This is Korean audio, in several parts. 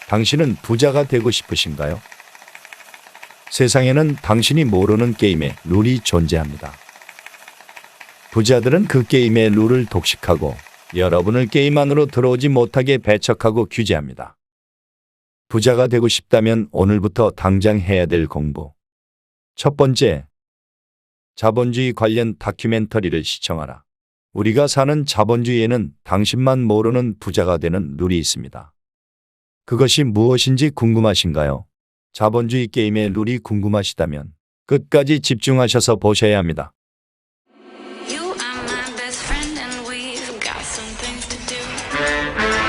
당신은 부자가 되고 싶으신가요? 세상에는 당신이 모르는 게임의 룰이 존재합니다. 부자들은 그 게임의 룰을 독식하고 여러분을 게임 안으로 들어오지 못하게 배척하고 규제합니다. 부자가 되고 싶다면 오늘부터 당장 해야 될 공부. 첫 번째, 자본주의 관련 다큐멘터리를 시청하라. 우리가 사는 자본주의에는 당신만 모르는 부자가 되는 룰이 있습니다. 그것이 무엇인지 궁금하신가요? 자본주의 게임의 룰이 궁금하시다면 끝까지 집중하셔서 보셔야 합니다. You are my best friend and we've got some things to do.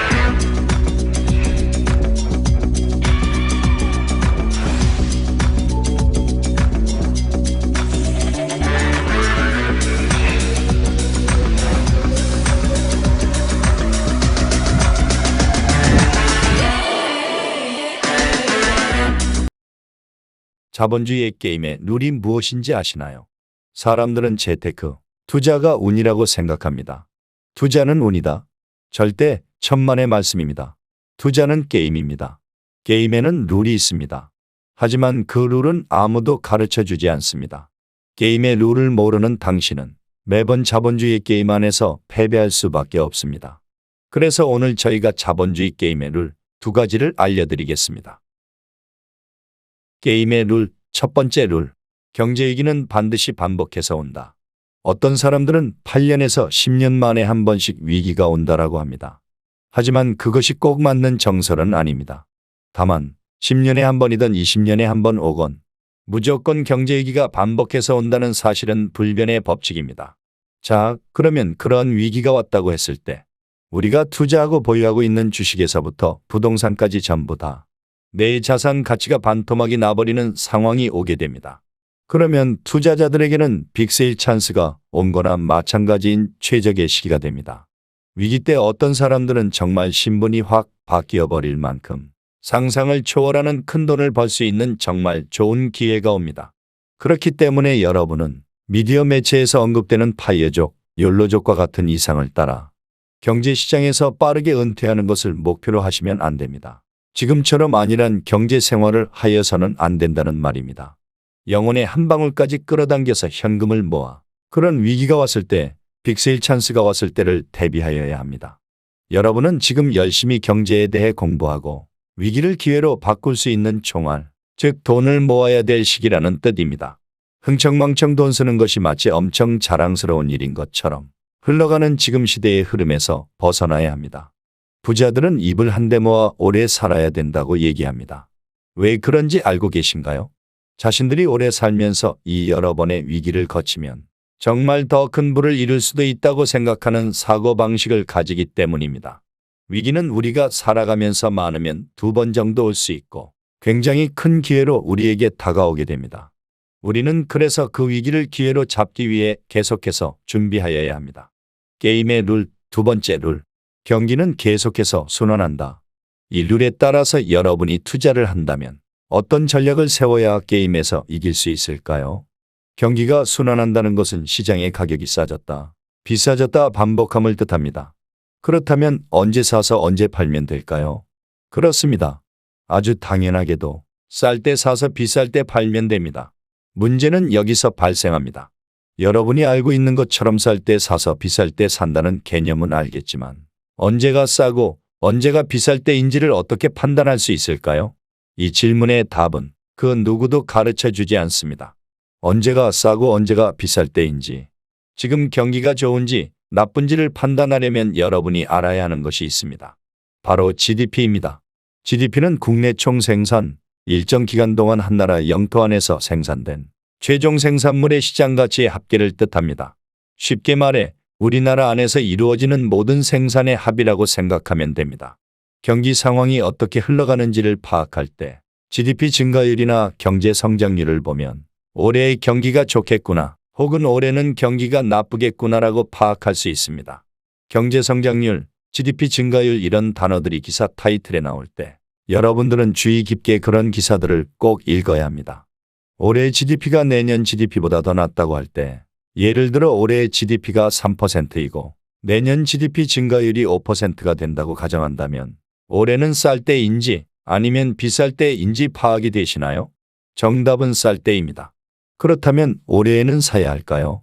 자본주의의 게임의 룰이 무엇인지 아시나요? 사람들은 재테크, 투자가 운이라고 생각합니다. 투자는 운이다. 절대 천만의 말씀입니다. 투자는 게임입니다. 게임에는 룰이 있습니다. 하지만 그 룰은 아무도 가르쳐 주지 않습니다. 게임의 룰을 모르는 당신은 매번 자본주의 게임 안에서 패배할 수밖에 없습니다. 그래서 오늘 저희가 자본주의 게임의 룰 2가지를 알려드리겠습니다. 게임의 룰, 첫 번째 룰. 경제 위기는 반드시 반복해서 온다. 어떤 사람들은 8년에서 10년 만에 한 번씩 위기가 온다라고 합니다. 하지만 그것이 꼭 맞는 정설은 아닙니다. 다만 10년에 한 번이든 20년에 한 번 오건 무조건 경제 위기가 반복해서 온다는 사실은 불변의 법칙입니다. 자, 그러면 그런 위기가 왔다고 했을 때 우리가 투자하고 보유하고 있는 주식에서부터 부동산까지 전부 다 내 자산 가치가 반토막이 나버리는 상황이 오게 됩니다. 그러면 투자자들에게는 빅세일 찬스가 온 거나 마찬가지인 최적의 시기가 됩니다. 위기 때 어떤 사람들은 정말 신분이 확 바뀌어 버릴 만큼 상상을 초월하는 큰 돈을 벌 수 있는 정말 좋은 기회가 옵니다. 그렇기 때문에 여러분은 미디어 매체에서 언급되는 파이어족, 욜로족과 같은 이상을 따라 경제시장에서 빠르게 은퇴하는 것을 목표로 하시면 안 됩니다. 지금처럼 안일한 경제 생활을 하여서는 안 된다는 말입니다. 영혼의 한 방울까지 끌어당겨서 현금을 모아 그런 위기가 왔을 때, 빅세일 찬스가 왔을 때를 대비하여야 합니다. 여러분은 지금 열심히 경제에 대해 공부하고 위기를 기회로 바꿀 수 있는 총알, 즉 돈을 모아야 될 시기라는 뜻입니다. 흥청망청 돈 쓰는 것이 마치 엄청 자랑스러운 일인 것처럼 흘러가는 지금 시대의 흐름에서 벗어나야 합니다. 부자들은 입을 한데 모아 오래 살아야 된다고 얘기합니다. 왜 그런지 알고 계신가요? 자신들이 오래 살면서 이 여러 번의 위기를 거치면 정말 더 큰 부를 이룰 수도 있다고 생각하는 사고방식을 가지기 때문입니다. 위기는 우리가 살아가면서 많으면 2번 정도 올 수 있고 굉장히 큰 기회로 우리에게 다가오게 됩니다. 우리는 그래서 그 위기를 기회로 잡기 위해 계속해서 준비하여야 합니다. 게임의 룰, 2번째 룰. 경기는 계속해서 순환한다. 이 룰에 따라서 여러분이 투자를 한다면 어떤 전략을 세워야 게임에서 이길 수 있을까요? 경기가 순환한다는 것은 시장의 가격이 싸졌다, 비싸졌다 반복함을 뜻합니다. 그렇다면 언제 사서 언제 팔면 될까요? 그렇습니다. 아주 당연하게도 쌀 때 사서 비쌀 때 팔면 됩니다. 문제는 여기서 발생합니다. 여러분이 알고 있는 것처럼 쌀 때 사서 비쌀 때 산다는 개념은 알겠지만 언제가 싸고 언제가 비쌀 때인지를 어떻게 판단할 수 있을까요? 이 질문의 답은 그 누구도 가르쳐 주지 않습니다. 언제가 싸고 언제가 비쌀 때인지, 지금 경기가 좋은지 나쁜지를 판단하려면 여러분이 알아야 하는 것이 있습니다. 바로 GDP입니다. GDP는 국내 총생산, 일정 기간 동안 한 나라 영토 안에서 생산된 최종 생산물의 시장 가치의 합계를 뜻합니다. 쉽게 말해 우리나라 안에서 이루어지는 모든 생산의 합이라고 생각하면 됩니다. 경기 상황이 어떻게 흘러가는지를 파악할 때 GDP 증가율이나 경제 성장률을 보면 올해의 경기가 좋겠구나 혹은 올해는 경기가 나쁘겠구나라고 파악할 수 있습니다. 경제 성장률, GDP 증가율 이런 단어들이 기사 타이틀에 나올 때 여러분들은 주의 깊게 그런 기사들을 꼭 읽어야 합니다. 올해 GDP가 내년 GDP보다 더 낮다고 할 때 예를 들어 올해의 GDP가 3%이고 내년 GDP 증가율이 5%가 된다고 가정한다면 올해는 쌀 때인지 아니면 비쌀 때인지 파악이 되시나요? 정답은 쌀 때입니다. 그렇다면 올해에는 사야 할까요?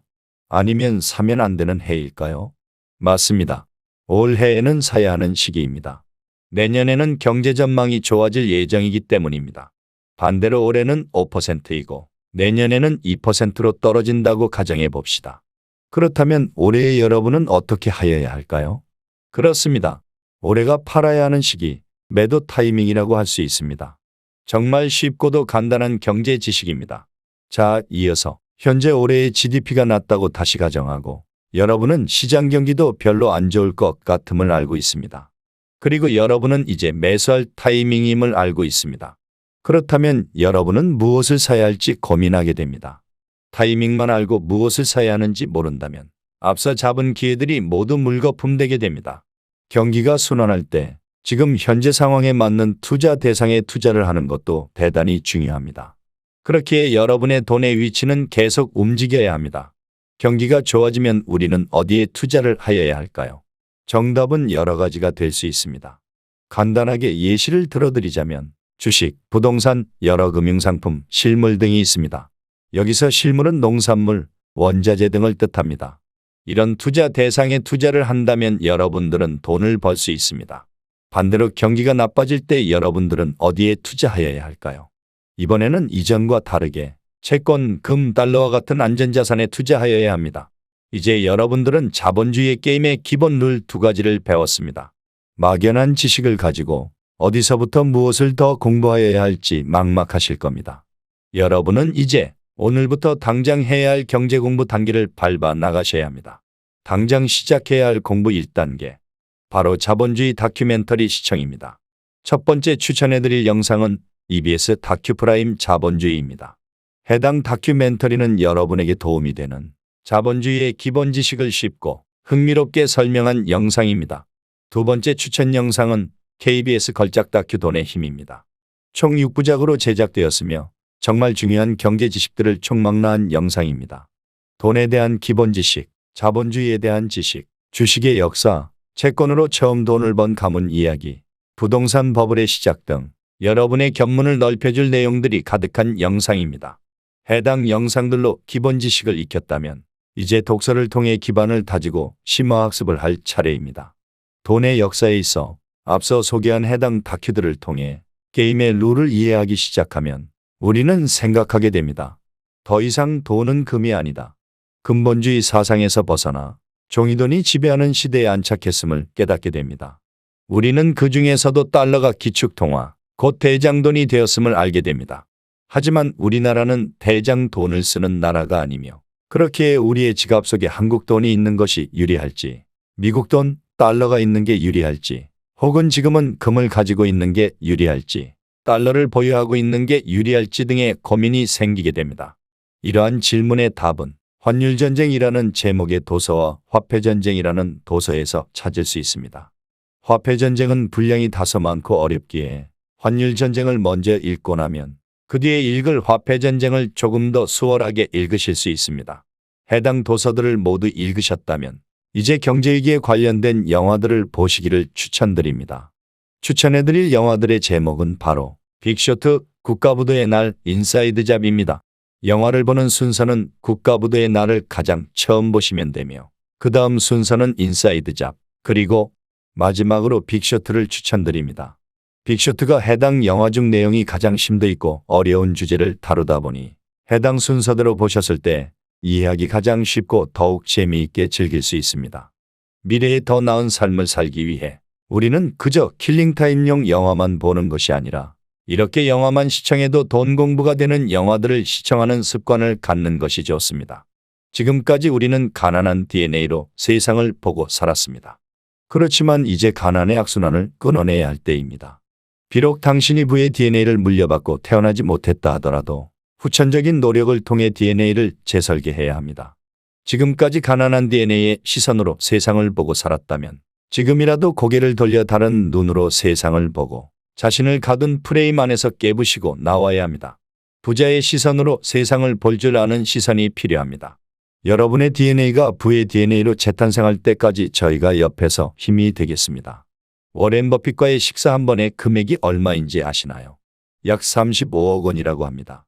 아니면 사면 안 되는 해일까요? 맞습니다. 올해에는 사야 하는 시기입니다. 내년에는 경제 전망이 좋아질 예정이기 때문입니다. 반대로 올해는 5%이고 내년에는 2%로 떨어진다고 가정해 봅시다. 그렇다면 올해의 여러분은 어떻게 하여야 할까요? 그렇습니다. 올해가 팔아야 하는 시기, 매도 타이밍이라고 할 수 있습니다. 정말 쉽고도 간단한 경제 지식입니다. 자, 이어서 현재 올해의 GDP가 낮다고 다시 가정하고 여러분은 시장 경기도 별로 안 좋을 것 같음을 알고 있습니다. 그리고 여러분은 이제 매수할 타이밍임을 알고 있습니다. 그렇다면 여러분은 무엇을 사야 할지 고민하게 됩니다. 타이밍만 알고 무엇을 사야 하는지 모른다면 앞서 잡은 기회들이 모두 물거품되게 됩니다. 경기가 순환할 때 지금 현재 상황에 맞는 투자 대상에 투자를 하는 것도 대단히 중요합니다. 그렇기에 여러분의 돈의 위치는 계속 움직여야 합니다. 경기가 좋아지면 우리는 어디에 투자를 하여야 할까요? 정답은 여러 가지가 될 수 있습니다. 간단하게 예시를 들어드리자면 주식, 부동산, 여러 금융상품, 실물 등이 있습니다. 여기서 실물은 농산물, 원자재 등을 뜻합니다. 이런 투자 대상에 투자를 한다면 여러분들은 돈을 벌 수 있습니다. 반대로 경기가 나빠질 때 여러분들은 어디에 투자하여야 할까요? 이번에는 이전과 다르게 채권, 금, 달러와 같은 안전자산에 투자하여야 합니다. 이제 여러분들은 자본주의 게임의 기본 룰 두 가지를 배웠습니다. 막연한 지식을 가지고 어디서부터 무엇을 더 공부하여야 할지 막막하실 겁니다. 여러분은 이제 오늘부터 당장 해야 할 경제 공부 단계를 밟아 나가셔야 합니다. 당장 시작해야 할 공부 1단계. 바로 자본주의 다큐멘터리 시청입니다. 첫 번째 추천해드릴 영상은 EBS 다큐프라임 자본주의입니다. 해당 다큐멘터리는 여러분에게 도움이 되는 자본주의의 기본 지식을 쉽고 흥미롭게 설명한 영상입니다. 두 번째 추천 영상은 KBS 걸작 다큐 돈의 힘입니다. 총 6부작으로 제작되었으며 정말 중요한 경제 지식들을 총망라한 영상입니다. 돈에 대한 기본 지식, 자본주의에 대한 지식, 주식의 역사, 채권으로 처음 돈을 번 가문 이야기, 부동산 버블의 시작 등 여러분의 견문을 넓혀줄 내용들이 가득한 영상입니다. 해당 영상들로 기본 지식을 익혔다면 이제 독서를 통해 기반을 다지고 심화학습을 할 차례입니다. 돈의 역사에 있어 앞서 소개한 해당 다큐들을 통해 게임의 룰을 이해하기 시작하면 우리는 생각하게 됩니다. 더 이상 돈은 금이 아니다. 근본주의 사상에서 벗어나 종이돈이 지배하는 시대에 안착했음을 깨닫게 됩니다. 우리는 그 중에서도 달러가 기축통화, 곧 대장돈이 되었음을 알게 됩니다. 하지만 우리나라는 대장돈을 쓰는 나라가 아니며 그렇기에 우리의 지갑 속에 한국 돈이 있는 것이 유리할지, 미국 돈, 달러가 있는 게 유리할지, 혹은 지금은 금을 가지고 있는 게 유리할지, 달러를 보유하고 있는 게 유리할지 등의 고민이 생기게 됩니다. 이러한 질문의 답은 환율전쟁이라는 제목의 도서와 화폐전쟁이라는 도서에서 찾을 수 있습니다. 화폐전쟁은 분량이 다소 많고 어렵기에 환율전쟁을 먼저 읽고 나면 그 뒤에 읽을 화폐전쟁을 조금 더 수월하게 읽으실 수 있습니다. 해당 도서들을 모두 읽으셨다면 이제 경제위기에 관련된 영화들을 보시기를 추천드립니다. 추천해드릴 영화들의 제목은 바로 빅쇼트, 국가부도의 날, 인사이드 잡입니다. 영화를 보는 순서는 국가부도의 날을 가장 처음 보시면 되며 그 다음 순서는 인사이드 잡, 그리고 마지막으로 빅쇼트를 추천드립니다. 빅쇼트가 해당 영화 중 내용이 가장 심도 있고 어려운 주제를 다루다 보니 해당 순서대로 보셨을 때 이해하기 가장 쉽고 더욱 재미있게 즐길 수 있습니다. 미래에 더 나은 삶을 살기 위해 우리는 그저 킬링타임용 영화만 보는 것이 아니라 이렇게 영화만 시청해도 돈 공부가 되는 영화들을 시청하는 습관을 갖는 것이 좋습니다. 지금까지 우리는 가난한 DNA로 세상을 보고 살았습니다. 그렇지만 이제 가난의 악순환을 끊어내야 할 때입니다. 비록 당신이 부의 DNA를 물려받고 태어나지 못했다 하더라도 후천적인 노력을 통해 DNA를 재설계해야 합니다. 지금까지 가난한 DNA의 시선으로 세상을 보고 살았다면 지금이라도 고개를 돌려 다른 눈으로 세상을 보고 자신을 가둔 프레임 안에서 깨부시고 나와야 합니다. 부자의 시선으로 세상을 볼 줄 아는 시선이 필요합니다. 여러분의 DNA가 부의 DNA로 재탄생할 때까지 저희가 옆에서 힘이 되겠습니다. 워렌 버핏과의 식사 한 번의 금액이 얼마인지 아시나요? 약 35억 원이라고 합니다.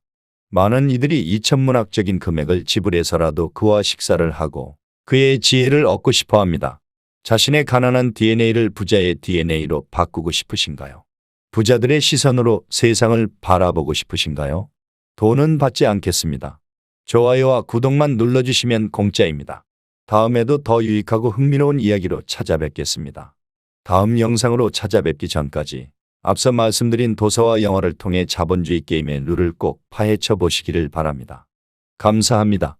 많은 이들이 이 천문학적인 금액을 지불해서라도 그와 식사를 하고 그의 지혜를 얻고 싶어 합니다. 자신의 가난한 DNA를 부자의 DNA로 바꾸고 싶으신가요? 부자들의 시선으로 세상을 바라보고 싶으신가요? 돈은 받지 않겠습니다. 좋아요와 구독만 눌러주시면 공짜입니다. 다음에도 더 유익하고 흥미로운 이야기로 찾아뵙겠습니다. 다음 영상으로 찾아뵙기 전까지 앞서 말씀드린 도서와 영화를 통해 자본주의 게임의 룰을 꼭 파헤쳐 보시기를 바랍니다. 감사합니다.